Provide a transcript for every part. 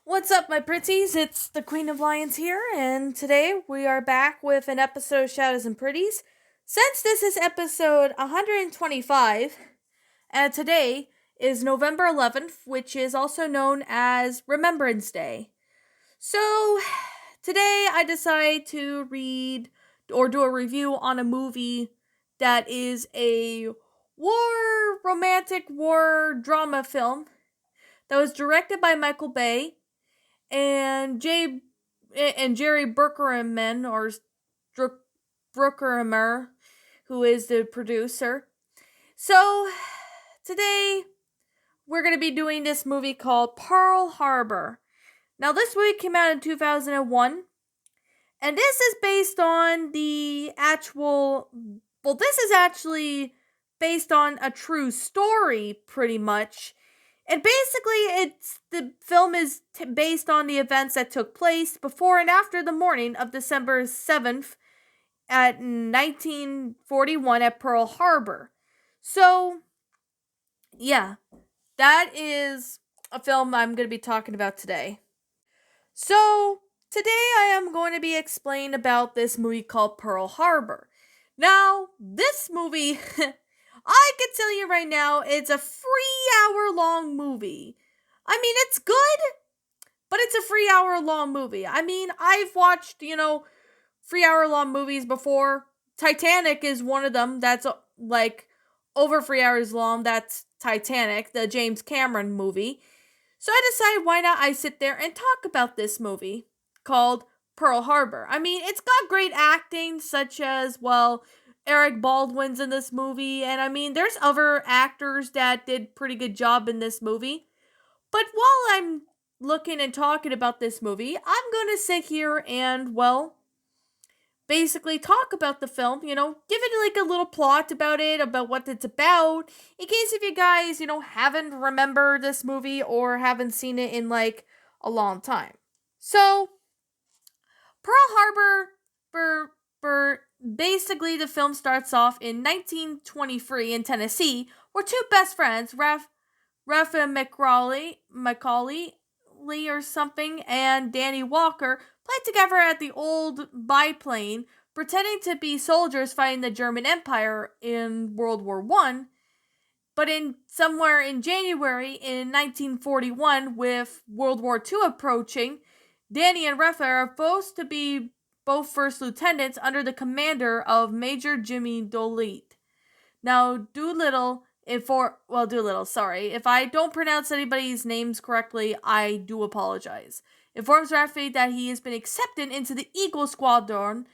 What's up, my pretties? It's the Queen of Lions here, and today we are back with an episode of Shadows and Pretties. Since this is episode 125, and today is November 11th, which is also known as Remembrance Day. So, today I decide to read or do a review on a movie that is a romantic war drama film that was directed by Michael Bay and Jerry Bruckheimer or Bruckheimer, who is the producer. So today we're going to be doing this movie called Pearl Harbor. Now this movie came out in 2001, and this is based on this is actually based on a true story, pretty much. And basically, the film is based on the events that took place before and after the morning of December 7th at 1941 at Pearl Harbor. So, yeah, that is a film I'm going to be talking about today. So, today I am going to be explaining about this movie called Pearl Harbor. Now, this movie, I can tell you right now, it's a 3-hour long movie. I mean, it's good, but it's a 3-hour long movie. I mean, I've watched, 3-hour long movies before. Titanic is one of them that's like over 3 hours long. That's Titanic, the James Cameron movie. So I decided why not I sit there and talk about this movie called Pearl Harbor. I mean, it's got great acting, such as, Eric Baldwin's in this movie, and I mean, there's other actors that did pretty good job in this movie. But while I'm looking and talking about this movie, I'm going to sit here and, basically talk about the film, give it like a little plot about it, about what it's about, in case if you guys, haven't remembered this movie or haven't seen it in like a long time. So, Pearl Harbor, basically the film starts off in 1923 in Tennessee, where two best friends, Raphael Macaulay or something, and Danny Walker played together at the old biplane, pretending to be soldiers fighting the German Empire in World War One. But somewhere in January in 1941, with World War II approaching, Danny and Raphael are supposed to be both first lieutenants under the commander of Major Jimmy Doolittle. Now, Doolittle, sorry. If I don't pronounce anybody's names correctly, I do apologize. Informs Raphael that he has been accepted into the Eagle Squadron,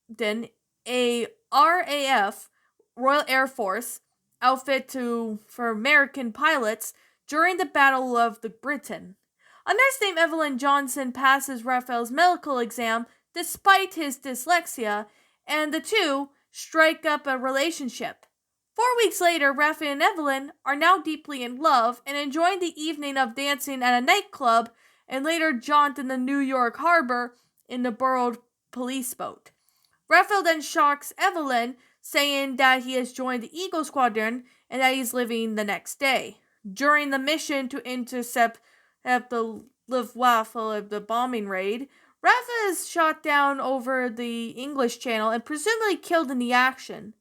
then a RAF, Royal Air Force, outfit for American pilots during the Battle of the Britain. A nurse named Evelyn Johnson passes Raphael's medical exam despite his dyslexia, and the two strike up a relationship. 4 weeks later, Raphael and Evelyn are now deeply in love and enjoying the evening of dancing at a nightclub and later jaunt in the New York harbor in the borrowed police boat. Raphael then shocks Evelyn, saying that he has joined the Eagle Squadron and that he's leaving the next day. During the mission to intercept the Luftwaffe of the bombing raid, Raphael is shot down over the English Channel and presumably killed in the action.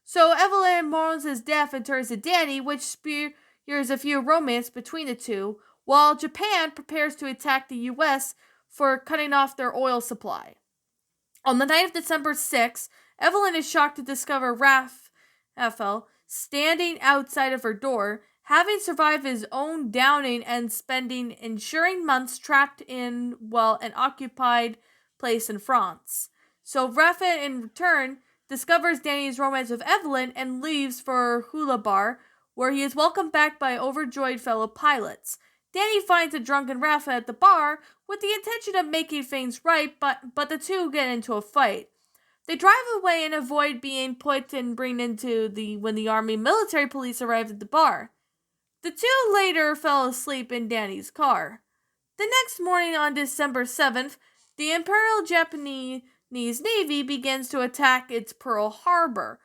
So Evelyn mourns his death and turns to Danny, which spears a few romance between the two, while Japan prepares to attack the U.S. for cutting off their oil supply. On the night of December 6th, Evelyn is shocked to discover Raphael standing outside of her door, having survived his own downing and spending ensuing months trapped in, an occupied place in France. So Raphael, in return, discovers Danny's romance with Evelyn and leaves for Hula Bar, where he is welcomed back by overjoyed fellow pilots. Danny finds a drunken Raphael at the bar with the intention of making things right, but the two get into a fight. They drive away and avoid being put and bring into when the army military police arrived at the bar. The two later fell asleep in Danny's car. The next morning on December 7th, the Imperial Japanese Navy begins to attack its Pearl Harbor.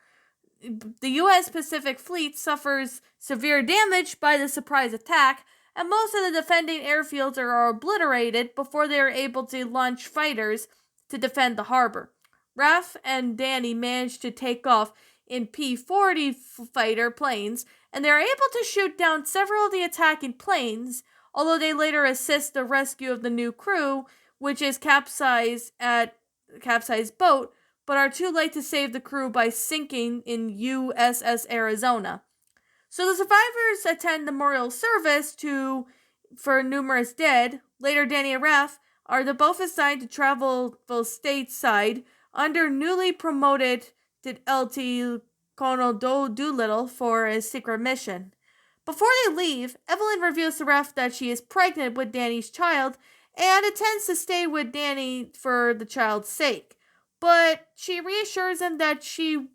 The U.S. Pacific Fleet suffers severe damage by the surprise attack, and most of the defending airfields are obliterated before they are able to launch fighters to defend the harbor. Raf and Danny manage to take off in P-40 fighter planes, and they are able to shoot down several of the attacking planes, although they later assist the rescue of the new crew, which is capsized boat, but are too late to save the crew by sinking in USS Arizona. So the survivors attend memorial service for numerous dead. Later, Danny and Raph are both assigned to travel stateside under newly promoted LT Colonel Doolittle for a secret mission. Before they leave, Evelyn reveals to Raph that she is pregnant with Danny's child and intends to stay with Danny for the child's sake. But she reassures him that he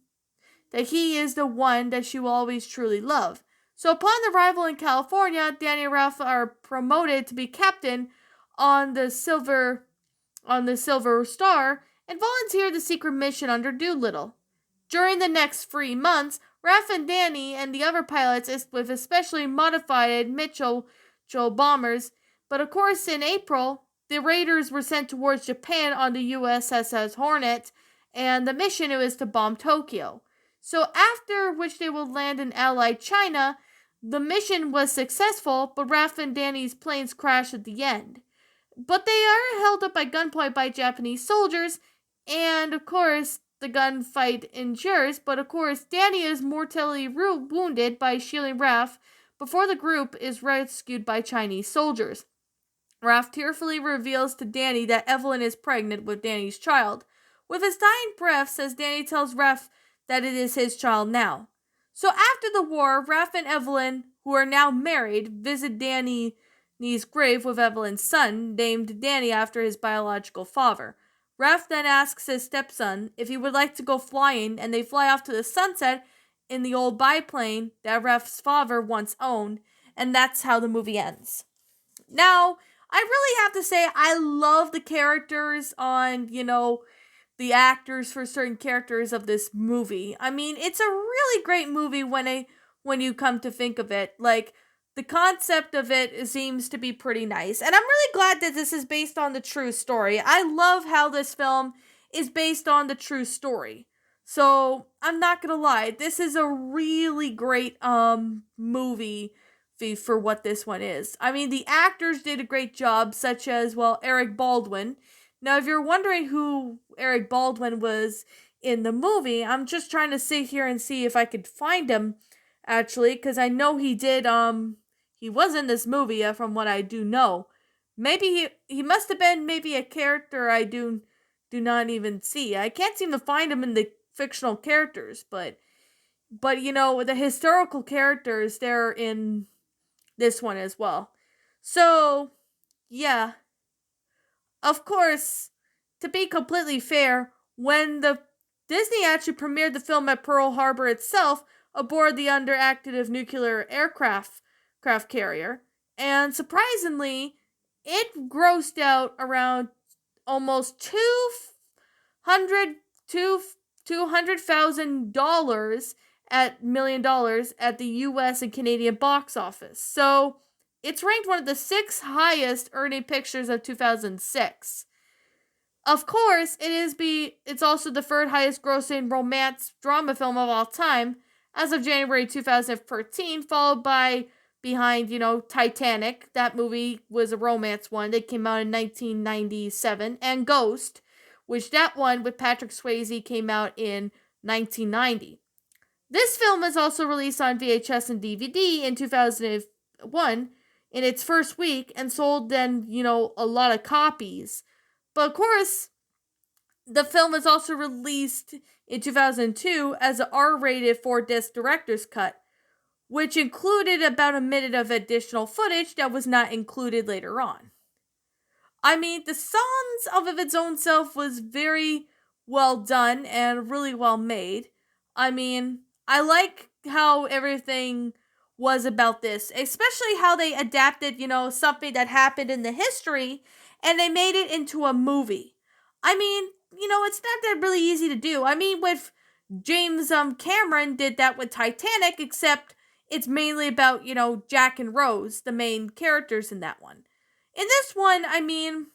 is the one that she will always truly love. So upon arrival in California, Danny and Ralph are promoted to be captain on the Silver Star and volunteer the secret mission under Doolittle. During the next 3 months, Ralph and Danny and the other pilots with especially modified Mitchell bombers, but of course in April, the raiders were sent towards Japan on the USS Hornet, and the mission was to bomb Tokyo. So after which they will land in Allied China, the mission was successful, but Raph and Danny's planes crash at the end. But they are held up by gunpoint by Japanese soldiers, and of course, the gunfight endures, but of course, Danny is mortally wounded by shielding Raph before the group is rescued by Chinese soldiers. Raph tearfully reveals to Danny that Evelyn is pregnant with Danny's child. With his dying breath, says Danny tells Raph that it is his child now. So after the war, Raph and Evelyn, who are now married, visit Danny's grave with Evelyn's son, named Danny after his biological father. Raph then asks his stepson if he would like to go flying, and they fly off to the sunset in the old biplane that Raph's father once owned, and that's how the movie ends. Now, I really have to say I love the characters on, the actors for certain characters of this movie. I mean, it's a really great movie when you come to think of it. Like, the concept of it seems to be pretty nice. And I'm really glad that this is based on the true story. I love how this film is based on the true story. So, I'm not gonna lie, this is a really great movie for what this one is. I mean, the actors did a great job, such as, Eric Baldwin. Now, if you're wondering who Eric Baldwin was in the movie, I'm just trying to sit here and see if I could find him, actually, because I know he did, he was in this movie, from what I do know. Maybe he must have been maybe a character I do not even see. I can't seem to find him in the fictional characters, but the historical characters, they're in this one as well. So, yeah. Of course, to be completely fair, when the Disney actually premiered the film at Pearl Harbor itself aboard the underactive nuclear aircraft carrier, and surprisingly, it grossed out around almost $200,000 at $1 million at the U.S. and Canadian box office. So it's ranked one of the 6 highest earning pictures of 2006. Of course, it's also the 3rd highest grossing romance drama film of all time as of January 2013, followed behind Titanic. That movie was a romance one that came out in 1997, and Ghost, which that one with Patrick Swayze came out in 1990. This film was also released on VHS and DVD in 2001 in its first week and sold then, a lot of copies. But of course, the film was also released in 2002 as an R-rated 4-disc director's cut, which included about a minute of additional footage that was not included later on. I mean, the songs of its own self was very well done and really well made. I mean, I like how everything was about this, especially how they adapted, something that happened in the history and they made it into a movie. I mean, it's not that really easy to do. I mean, with James Cameron did that with Titanic, except it's mainly about, Jack and Rose, the main characters in that one. In this one, I mean,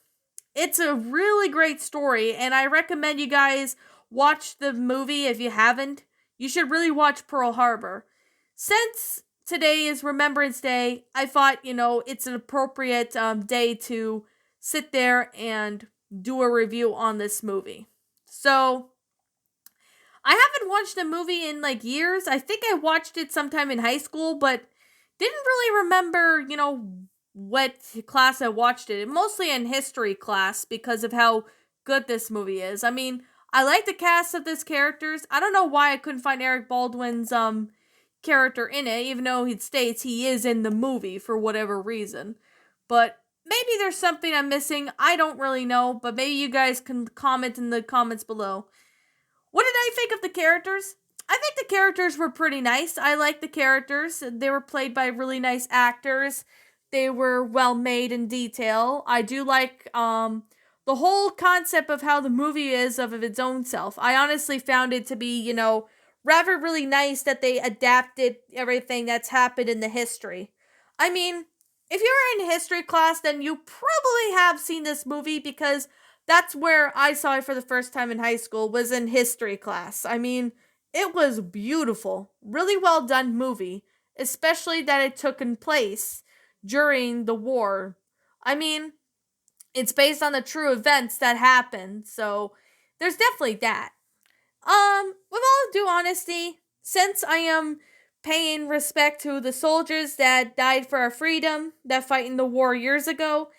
it's a really great story, and I recommend you guys watch the movie if you haven't. You should really watch Pearl Harbor. Since today is Remembrance Day, I thought, it's an appropriate day to sit there and do a review on this movie. So, I haven't watched the movie in like years. I think I watched it sometime in high school, but didn't really remember, what class I watched it. Mostly in history class because of how good this movie is. I mean, I like the cast of these characters. I don't know why I couldn't find Eric Baldwin's character in it, even though he states he is in the movie for whatever reason. But maybe there's something I'm missing. I don't really know, but maybe you guys can comment in the comments below. What did I think of the characters? I think the characters were pretty nice. I like the characters. They were played by really nice actors. They were well made in detail. I do like the whole concept of how the movie is of its own self. I honestly found it to be, rather really nice that they adapted everything that's happened in the history. I mean, if you're in history class, then you probably have seen this movie because that's where I saw it for the first time in high school, was in history class. I mean, it was beautiful. Really well done movie, especially that it took in place during the war. I mean, it's based on the true events that happened, so there's definitely that. With all due honesty, since I am paying respect to the soldiers that died for our freedom, that fight in the war years ago,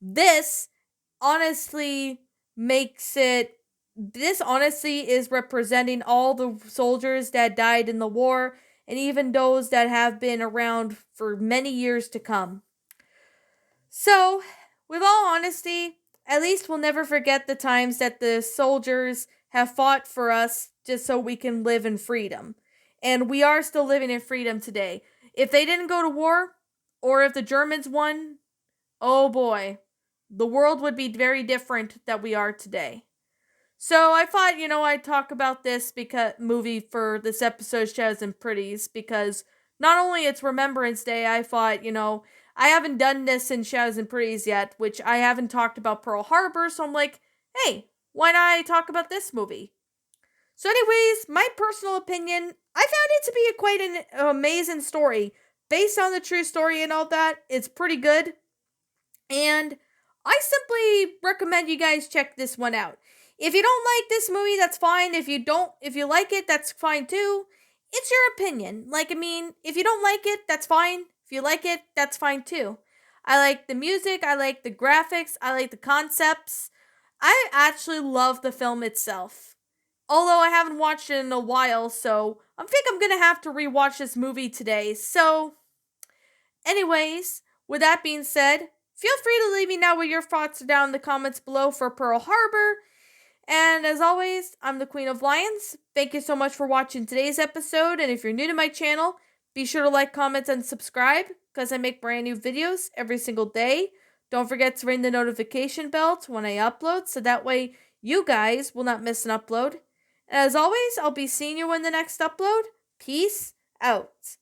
this honestly makes it this honestly is representing all the soldiers that died in the war and even those that have been around for many years to come. So, with all honesty, at least we'll never forget the times that the soldiers have fought for us just so we can live in freedom. And we are still living in freedom today. If they didn't go to war, or if the Germans won, oh boy, the world would be very different that we are today. So I thought, I'd talk about this movie for this episode, Shadows and Pretties, because not only it's Remembrance Day, I thought, I haven't done this in Shadows and Pretties yet, which I haven't talked about Pearl Harbor, so I'm like, hey, why not I talk about this movie? So, anyways, my personal opinion, I found it to be quite an amazing story. Based on the true story and all that, it's pretty good. And I simply recommend you guys check this one out. If you don't like this movie, that's fine. If you like it, that's fine too. It's your opinion. Like, I mean, if you don't like it, that's fine. If you like it, that's fine too. I like the music, I like the graphics, I like the concepts. I actually love the film itself. Although I haven't watched it in a while, so I think I'm gonna have to rewatch this movie today. So, anyways, with that being said, feel free to leave me know what your thoughts are down in the comments below for Pearl Harbor. And as always, I'm the Queen of Lions. Thank you so much for watching today's episode. And if you're new to my channel, be sure to like, comment, and subscribe because I make brand new videos every single day. Don't forget to ring the notification bell when I upload so that way you guys will not miss an upload. And as always, I'll be seeing you in the next upload. Peace out.